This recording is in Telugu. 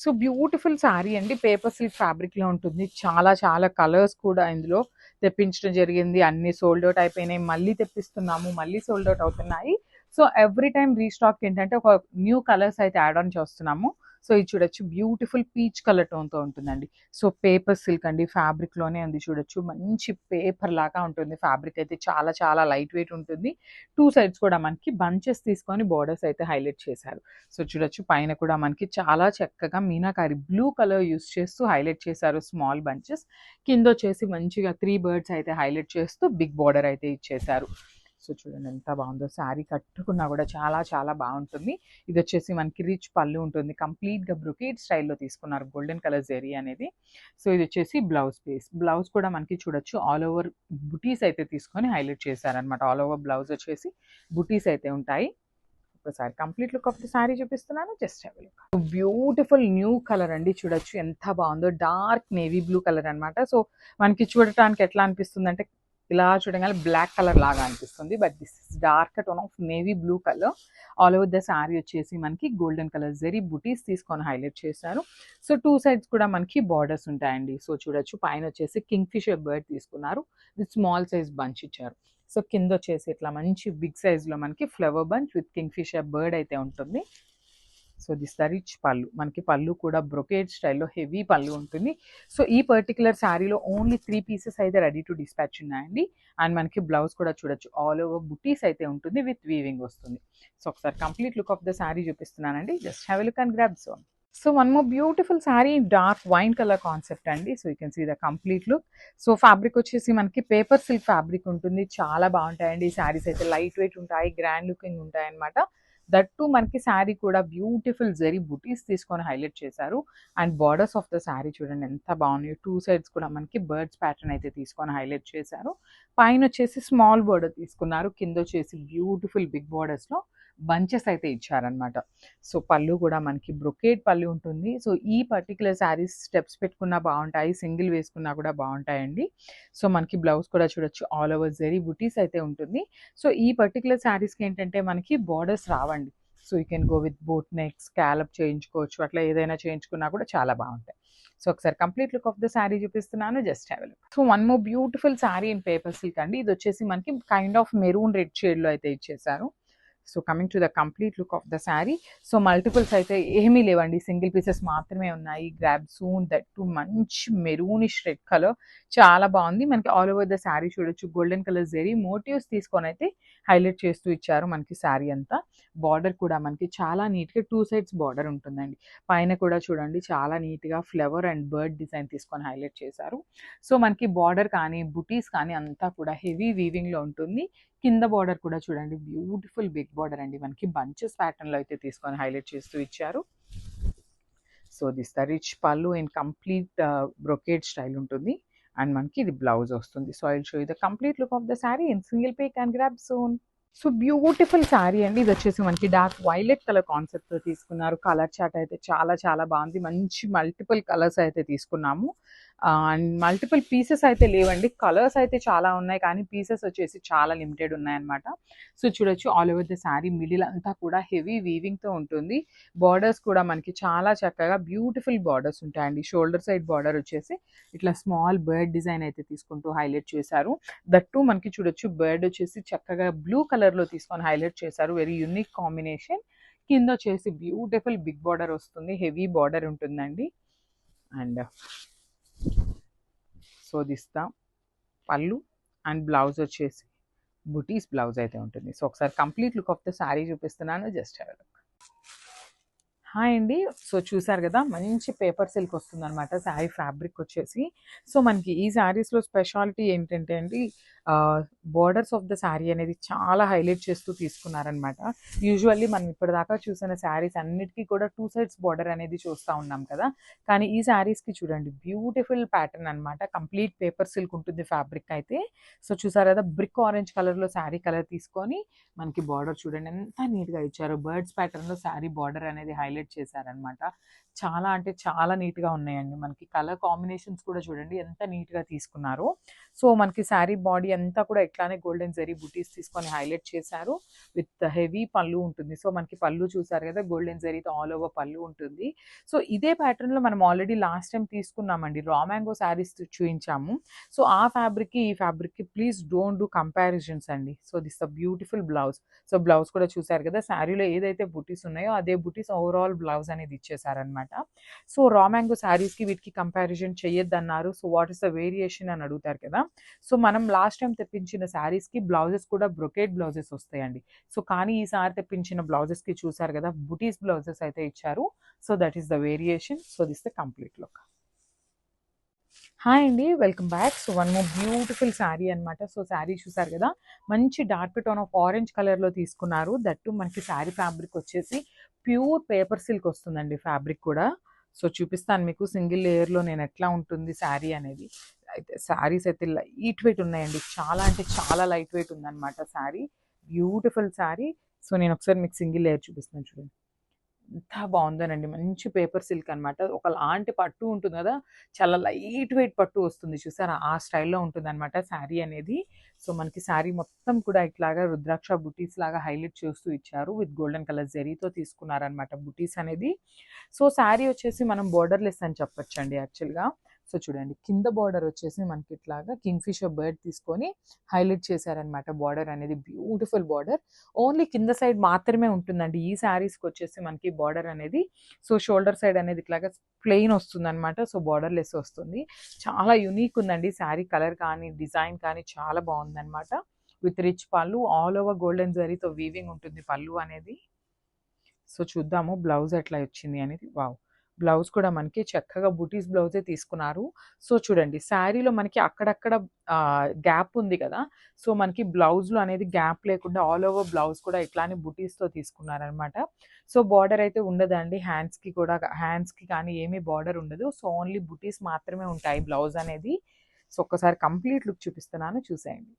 సో బ్యూటిఫుల్ శారీ అండి. పేపర్ సిల్క్ ఫ్యాబ్రిక్‌లో ఉంటుంది. చాలా చాలా కలర్స్ కూడా ఇందులో తెప్పించడం జరిగింది. అన్నీ సోల్డ్ ఔట్ అయిపోయినాయి. మళ్ళీ తెప్పిస్తున్నాము. మళ్ళీ సోల్డ్ ఔట్ అవుతున్నాయి. సో ఎవ్రీ టైమ్ రీస్టాక్ ఏంటంటే ఒక న్యూ కలర్స్ అయితే యాడ్ ఆన్ చేస్తున్నాము. సో ఇది చూడొచ్చు బ్యూటిఫుల్ పీచ్ కలర్ టోన్‌తో ఉంటుందండి. సో పేపర్ సిల్క్ అండి. ఫ్యాబ్రిక్‌లోనే ఉంది చూడొచ్చు. మంచి పేపర్ లాగా ఉంటుంది. ఫ్యాబ్రిక్ అయితే చాలా చాలా లైట్ వెయిట్ ఉంటుంది. 2 సైడ్స్ కూడా మనకి బంచెస్ తీసుకొని బోర్డర్స్ అయితే హైలైట్ చేశారు. సో చూడొచ్చు పైన కూడా మనకి చాలా చక్కగా మీనాకారి బ్లూ కలర్ యూస్ చేస్తూ హైలైట్ చేశారు స్మాల్ బంచెస్. కిందొచ్చేసి మంచిగా 3 బర్డ్స్ అయితే హైలైట్ చేస్తూ బిగ్ బోర్డర్ అయితే ఇచ్చేశారు. సో చూడండి ఎంత బాగుందో. శారీ కట్టుకున్నా కూడా చాలా చాలా బాగుంటుంది. ఇది వచ్చేసి మనకి రిచ్ పళ్ళు ఉంటుంది. కంప్లీట్‌గా బ్రొకేడ్ స్టైల్‌లో తీసుకున్నారు గోల్డెన్ కలర్ జెరీ అనేది. సో ఇది వచ్చేసి బ్లౌజ్ పీస్. బ్లౌజ్ కూడా మనకి చూడొచ్చు ఆల్ ఓవర్ బుటీస్ అయితే తీసుకొని హైలైట్ చేశారనమాట. ఆల్ ఓవర్ బ్లౌజ్ వచ్చేసి బుటీస్ అయితే ఉంటాయి. ఒకసారి complete look of the sari చూపిస్తున్నాను. Just have a look. Beautiful new colour అండి. చూడొచ్చు ఎంత బాగుందో. డార్క్ నేవీ బ్లూ కలర్ అనమాట. సో మనకి చూడటానికి ఎట్లా అనిపిస్తుంది అంటే ఇలా చూడగానే బ్లాక్ కలర్ లాగా అనిపిస్తుంది. But this is dark tone of navy blue colour. All over the sari వచ్చేసి మనకి గోల్డెన్ కలర్ జెరీ బుటీస్ తీసుకొని హైలైట్ చేశారు. సో 2 సైడ్స్ కూడా మనకి బార్డర్స్ ఉంటాయండి. సో చూడొచ్చు పైన వచ్చేసి కింగ్ ఫిషర్ బర్డ్ తీసుకున్నారు. విత్ స్మాల్ సైజ్ బంచ్ ఇచ్చారు. సో కింద వచ్చేసి ఇట్లా మంచి బిగ్ సైజ్లో మనకి flower bunch with kingfisher bird అయితే ఉంటుంది. సో దిస్ ద రిచ్ పళ్ళు. మనకి పళ్ళు కూడా బ్రొకేడ్ స్టైల్లో హెవీ పళ్ళు ఉంటుంది. సో ఈ పర్టికులర్ శారీలో ఓన్లీ 3 పీసెస్ అయితే రెడీ టు డిస్పాచ్ ఉన్నాయండి. అండ్ మనకి బ్లౌజ్ కూడా చూడొచ్చు ఆల్ ఓవర్ బుటీస్ అయితే ఉంటుంది విత్ వీవింగ్ వస్తుంది. సో ఒకసారి complete look of the sari చూపిస్తున్నానండి. Just have a look and grab so. So one more beautiful sari dark wine colour concept అండి. So you can see the complete look. So fabric వచ్చేసి మనకి పేపర్ సిల్క్ ఫ్యాబ్రిక్ ఉంటుంది. చాలా బాగుంటాయండి ఈ శారీస్ అయితే. లైట్ వెయిట్ ఉంటాయి, గ్రాండ్ లుకింగ్ ఉంటాయి అనమాట. దట్ టు మనకి శారీ కూడా బ్యూటిఫుల్ జెరీ బుటీస్ తీసుకొని హైలైట్ చేశారు. And borders of the sari చూడండి ఎంత బాగున్నాయి. 2 సైడ్స్ కూడా మనకి బర్డ్స్ ప్యాటర్న్ అయితే తీసుకొని హైలైట్ చేశారు. పైన వచ్చేసి స్మాల్ బోర్డర్ తీసుకున్నారు. కింద వచ్చేసి బ్యూటిఫుల్ బిగ్ బోర్డర్స్లో బంచెస్ అయితే ఇచ్చారనమాట. సో పళ్ళు కూడా మనకి బ్రొకేడ్ పళ్ళు ఉంటుంది. సో ఈ పర్టికులర్ శారీస్ స్టెప్స్ పెట్టుకున్నా బాగుంటాయి, సింగిల్ వేసుకున్నా కూడా బాగుంటాయండి. సో మనకి బ్లౌజ్ కూడా చూడొచ్చు ఆల్ ఓవర్ జెరీ బుటీస్ అయితే ఉంటుంది. సో ఈ పర్టికులర్ శారీస్కి ఏంటంటే మనకి బార్డర్స్ రావండి. So you can go with boat neck scallop చేయించుకోవచ్చు. అట్లా ఏదైనా చేయించుకున్నా కూడా చాలా బాగుంటాయి. సో ఒకసారి complete look of the sari చూపిస్తున్నాను. Just have a look. So one more beautiful sari in paper silk అండి. ఇది వచ్చేసి మనకి కైండ్ ఆఫ్ మెరూన్ రెడ్ షేడ్లో అయితే ఇచ్చేసారు. So coming to the complete look of the sari. So multiples అయితే ఏమీ లేవండి, సింగిల్ పీసెస్ మాత్రమే ఉన్నాయి. గ్రాబ్ సూన్ దట్ టు మంచి మెరూనిష్ రెడ్ కలర్ చాలా బాగుంది. మనకి ఆల్ ఓవర్ ద శారీ చూడొచ్చు గోల్డెన్ కలర్ జెరీ మోటివ్స్ తీసుకొని అయితే హైలైట్ చేస్తూ ఇచ్చారు మనకి శారీ అంతా. బార్డర్ కూడా మనకి చాలా నీట్గా 2 సైడ్స్ బార్డర్ ఉంటుందండి. పైన కూడా చూడండి చాలా నీట్గా ఫ్లవర్ అండ్ బర్డ్ డిజైన్ తీసుకొని హైలైట్ చేశారు. సో మనకి బార్డర్ కానీ బుటీస్ కానీ అంతా కూడా హెవీ వీవింగ్లో ఉంటుంది. కింద బార్డర్ కూడా చూడండి బ్యూటిఫుల్ బిగ్ బార్డర్ అండి. మనకి బంచెస్ ప్యాటర్న్లో అయితే తీసుకొని హైలైట్ చేస్తూ ఇచ్చారు. So this the rich pallu in complete brocade style ఉంటుంది. అండ్ మనకి ఇది బ్లౌజ్ వస్తుంది. So I will show you the complete look of the saree in single pic and grab soon. So beautiful saree అండి. ఇది వచ్చేసి మనకి డార్క్ వైలెట్ కలర్ కాన్సెప్ట్తో తీసుకున్నారు. కలర్ చార్ట్ అయితే చాలా చాలా బాగుంది. మంచి మల్టిపుల్ కలర్స్ అయితే తీసుకున్నాము. అండ్ మల్టిపుల్ పీసెస్ అయితే లేవండి. కలర్స్ అయితే చాలా ఉన్నాయి కానీ పీసెస్ వచ్చేసి చాలా లిమిటెడ్ ఉన్నాయన్నమాట. సో చూడొచ్చు all over the sari middle అంతా కూడా హెవీ వీవింగ్తో ఉంటుంది. బార్డర్స్ కూడా మనకి చాలా చక్కగా బ్యూటిఫుల్ బార్డర్స్ ఉంటాయండి. షోల్డర్ సైడ్ బార్డర్ వచ్చేసి ఇట్లా స్మాల్ బర్డ్ డిజైన్ అయితే తీసుకుంటూ హైలైట్ చేశారు. దట్టు మనకి చూడొచ్చు బర్డ్ వచ్చేసి చక్కగా బ్లూ కలర్లో తీసుకొని హైలైట్ చేశారు. Very unique combination. కింద వచ్చేసి బ్యూటిఫుల్ బిగ్ బార్డర్ వస్తుంది. హెవీ బార్డర్ ఉంటుందండి. And so this the pallu and blouse వచ్చేసి బుటీస్ బ్లౌజ్ అయితే ఉంటుంది. సో ఒకసారి complete look of the sari చూపిస్తున్నాను. Just have a look. Hi అండి. సో చూసారు కదా మంచి పేపర్ సిల్క్ వస్తుందన్నమాట శారీ ఫ్యాబ్రిక్ వచ్చేసి. సో మనకి ఈ శారీస్లో స్పెషాలిటీ ఏంటంటే అండి బార్డర్స్ ఆఫ్ ద శారీ అనేది చాలా హైలైట్ చేస్తూ తీసుకున్నారనమాట. యూజువల్లీ మనం ఇప్పటిదాకా చూసిన శారీస్ అన్నిటికీ కూడా 2 సైడ్స్ బార్డర్ అనేది చూస్తూ ఉన్నాం కదా. కానీ ఈ శారీస్కి చూడండి బ్యూటిఫుల్ ప్యాటర్న్ అనమాట. కంప్లీట్ పేపర్ సిల్క్ ఉంటుంది ఫ్యాబ్రిక్ అయితే. సో చూసారు కదా బ్రిక్ ఆరెంజ్ కలర్లో శారీ కలర్ తీసుకొని మనకి బార్డర్ చూడండి ఎంత నీట్గా ఇచ్చారు. బర్డ్స్ ప్యాటర్న్లో శారీ బార్డర్ అనేది హైలైట్ చేశారనమాట. చాలా అంటే చాలా నీట్‌గా ఉన్నాయండి. మనకి కలర్ కాంబినేషన్స్ కూడా చూడండి ఎంత నీట్‌గా తీసుకున్నారో. సో, మనకి శారీ బాడీ అంతా కూడా ఇట్లానే గోల్డెన్ జరీ బుటీస్ తీసుకొని హైలైట్ చేశారు. విత్ హెవీ పళ్ళు ఉంటుంది. సో, మనకి పళ్ళు చూసారు కదా! గోల్డెన్ జరీతో ఆల్ ఓవర్ పళ్ళు ఉంటుంది. సో, ఇదే ప్యాటర్న్‌లో మనం ఆల్రెడీ లాస్ట్ టైమ్ తీసుకున్నామండి. Raw mango saris చూయించాము. సో, ఆ ఫ్యాబ్రిక్‌కి, ఈ ఫ్యాబ్రిక్‌కి ప్లీజ్ డోంట్ డూ కంపారిజన్స్ అండి. So, this a beautiful blouse. So, blouse కూడా చూసారు కదా! శారీలో ఏదైతే బుటీస్ ఉన్నాయో అదే బుటీస్ ఓవరాల్ బ్లౌజ్ అనేది ఇచ్చేసారనమాట. సో, రా మ్యాంగో శారీస్‌కి వీటికి కంపారిజన్ చెయ్యొద్దన్నారు. So, what is the variation అని అడుగుతారు కదా! సో, మనం లాస్ట్ టైమ్ తెప్పించిన శారీస్‌కి బ్లౌజెస్ కూడా బ్రొకేడ్ బ్లౌజెస్ వస్తాయండి. సో, కానీ ఈసారి తెప్పించిన బ్లౌజెస్‌కి చూసారు కదా! బుటీస్ బ్లౌజెస్ అయితే ఇచ్చారు. So, that is the variation. So, this the complete look. Hi అండి. Welcome back. So, one more beautiful sari అనమాట. సో, శారీ చూసారు కదా! మంచి డార్క్ టోన్ ఆఫ్ ఆరెంజ్ కలర్‌లో తీసుకున్నారు. దట్ టూ మనకి శారీ ఫ్యాబ్రిక్ వచ్చేసి ప్యూర్ పేపర్ సిల్క్ వస్తుందండి ఫ్యాబ్రిక్ కూడా. సో, చూపిస్తాను మీకు సింగిల్ లేయర్‌లో నేను ఎట్లా ఉంటుంది శారీ అనేది. అయితే శారీస్ అయితే లైట్ వెయిట్ ఉన్నాయండి. చాలా అంటే చాలా లైట్ వెయిట్ ఉందనమాట శారీ. బ్యూటిఫుల్ శారీ. సో, నేను ఒకసారి మీకు సింగిల్ లేయర్ చూపిస్తున్నాను చూడండి. ఎంత బావుందోనండి. మంచి పేపర్ సిల్క్ అనమాట. ఒకలాంటి పట్టు ఉంటుంది గదా! చాలా లైట్ వెయిట్ పట్టు వస్తుంది చూసారా? ఆ స్టైల్‌లో ఉంటుందనమాట శారీ అనేది. సో, మనకి శారీ మొత్తం కూడా ఇట్లాగా రుద్రాక్ష బుటీస్ లాగా హైలైట్ చేస్తూ ఇచ్చారు. విత్ గోల్డెన్ కలర్ జరీతో తీసుకున్నారనమాట బుటీస్ అనేది. సో, శారీ వచ్చేసి మనం బోర్డర్‌లెస్ అని చెప్పొచ్చండి యాక్చువల్‌గా. సో, చూడండి కింద బోర్డర్ వచ్చేసి మనకి ఇట్లాగా కింగ్‌ఫిషర్ బర్డ్ తీసుకొని హైలైట్ చేశారనమాట బార్డర్ అనేది. Beautiful border. ఓన్లీ కింద సైడ్ మాత్రమే ఉంటుందండి. ఈ శారీస్‌కొచ్చేసి మనకి బార్డర్ అనేది. సో, షోల్డర్ సైడ్ అనేది ఇట్లాగా ప్లెయిన్ వస్తుందనమాట. సో, బార్డర్‌లెస్ వస్తుంది. చాలా యూనిక్ ఉందండి శారీ కలర్ కానీ, డిజైన్ కానీ చాలా బావుందనమాట. విత్ రిచ్ పళ్ళు ఆల్ ఓవర్ గోల్డెన్ జరీతో వీవింగ్ ఉంటుంది పళ్ళు అనేది. సో, చూద్దాము బ్లౌజ్ ఎట్లా వచ్చింది అనేది. వావ్! బ్లౌజ్ కూడా మనకి చక్కగా బుటీస్ బ్లౌజే తీసుకున్నారు. సో, చూడండి శారీలో మనకి అక్కడక్కడ గ్యాప్ ఉంది కదా! సో, మనకి బ్లౌజ్‌లో అనేది గ్యాప్ లేకుండా ఆల్ ఓవర్ బ్లౌజ్ కూడా ఇట్లానే బుటీస్‌తో తీసుకున్నారనమాట. సో, బార్డర్ అయితే ఉండదండి. హ్యాండ్స్‌కి కానీ ఏమీ బార్డర్ ఉండదు. సో, ఓన్లీ బుటీస్ మాత్రమే ఉంటాయి బ్లౌజ్ అనేది. సో, ఒక్కసారి కంప్లీట్ లుక్ చూపిస్తున్నాను చూసేయండి.